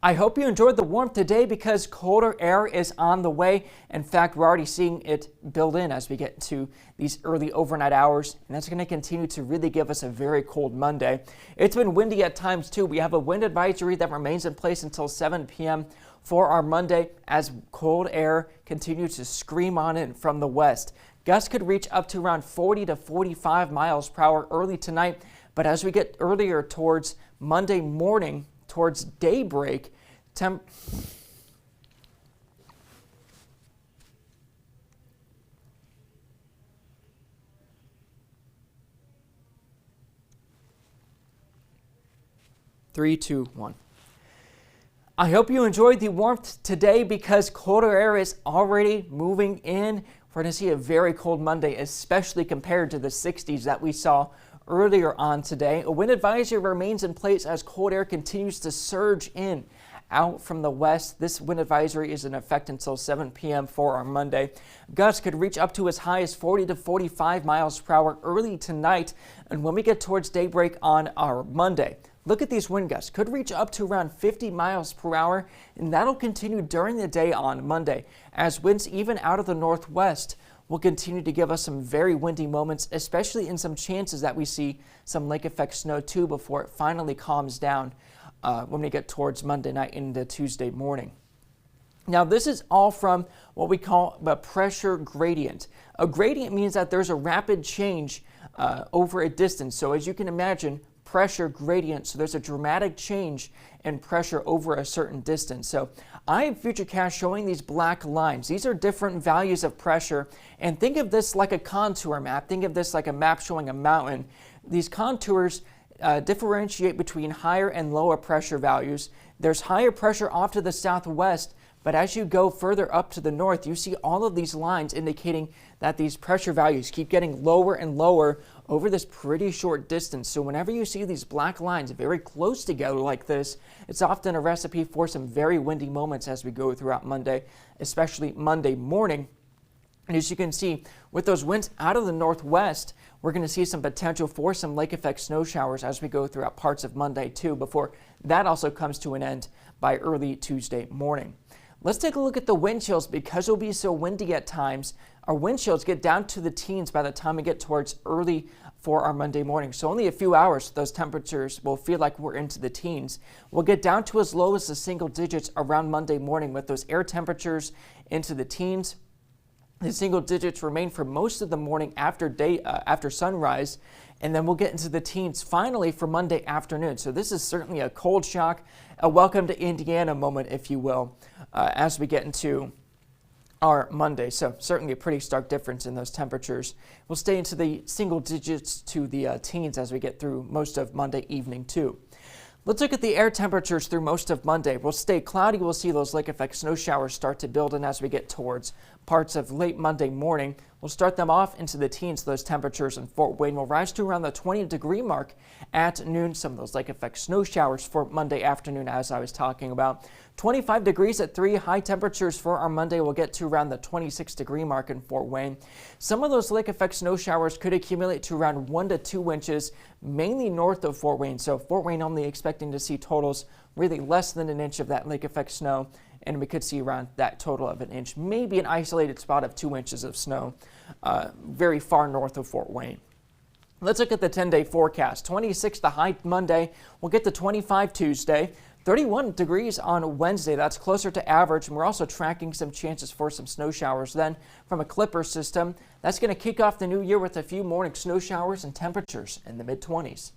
I hope you enjoyed the warmth today because colder air is on the way. In fact, we're already seeing it build in as we get to these early overnight hours, and that's going to continue to really give us a very cold Monday. It's been windy at times too. We have a wind advisory that remains in place until 7 p.m. for our Monday as cold air continues to scream on in from the west. Gusts could reach up to around 40 to 45 miles per hour early tonight, but as we get earlier towards Monday morning, towards daybreak, Three, two, one. I hope you enjoyed the warmth today because colder air is already moving in. We're going to see a very cold Monday, especially compared to the 60s that we saw earlier on today. A wind advisory remains in place as cold air continues to surge in out from the west. This wind advisory is in effect until 7 p.m. for our Monday. Gusts could reach up to as high as 40 to 45 miles per hour early tonight. And when we get towards daybreak on our Monday, look at these wind gusts. Could reach up to around 50 miles per hour, and that'll continue during the day on Monday, as winds even out of the northwest will continue to give us some very windy moments, especially in some chances that we see some lake effect snow too before it finally calms down when we get towards Monday night into Tuesday morning. Now, this is all from what we call a pressure gradient. A gradient means that there's a rapid change over a distance. So as you can imagine, pressure gradient, so there's a dramatic change in pressure over a certain distance. So I have Futurecast showing these black lines. These are different values of pressure, and think of this like a contour map. Think of this like a map showing a mountain. These contours differentiate between higher and lower pressure values. There's higher pressure off to the southwest, but as you go further up to the north, you see all of these lines indicating that these pressure values keep getting lower and lower over this pretty short distance. So whenever you see these black lines very close together like this, it's often a recipe for some very windy moments as we go throughout Monday, especially Monday morning. And as you can see, with those winds out of the northwest, we're going to see some potential for some lake effect snow showers as we go throughout parts of Monday too, before that also comes to an end by early Tuesday morning. Let's take a look at the wind chills. Because it'll be so windy at times, our wind chills get down to the teens by the time we get towards early for our Monday morning. So only a few hours, those temperatures will feel like we're into the teens. We'll get down to as low as the single digits around Monday morning with those air temperatures into the teens. The single digits remain for most of the morning after sunrise, and then we'll get into the teens finally for Monday afternoon. So this is certainly a cold shock, a welcome to Indiana moment, if you will, as we get into our Monday. So certainly a pretty stark difference in those temperatures. We'll stay into the single digits to the teens as we get through most of Monday evening too. Let's look at the air temperatures through most of Monday. We'll stay cloudy. We'll see those lake effect snow showers start to build in as we get towards parts of late Monday morning. We'll start them off into the teens. Those temperatures in Fort Wayne will rise to around the 20-degree mark at noon. Some of those lake effect snow showers for Monday afternoon, as I was talking about. 25 degrees at 3. High temperatures for our Monday will get to around the 26-degree mark in Fort Wayne. Some of those lake effect snow showers could accumulate to around 1 to 2 inches, mainly north of Fort Wayne. So Fort Wayne only expecting to see totals really less than an inch of that lake effect snow, and we could see around that total of an inch, maybe an isolated spot of 2 inches of snow very far north of Fort Wayne. Let's look at the 10-day forecast. 26 the high Monday. We'll get to 25 Tuesday. 31 degrees on Wednesday. That's closer to average, and we're also tracking some chances for some snow showers then from a Clipper system. That's going to kick off the new year with a few morning snow showers and temperatures in the mid-20s.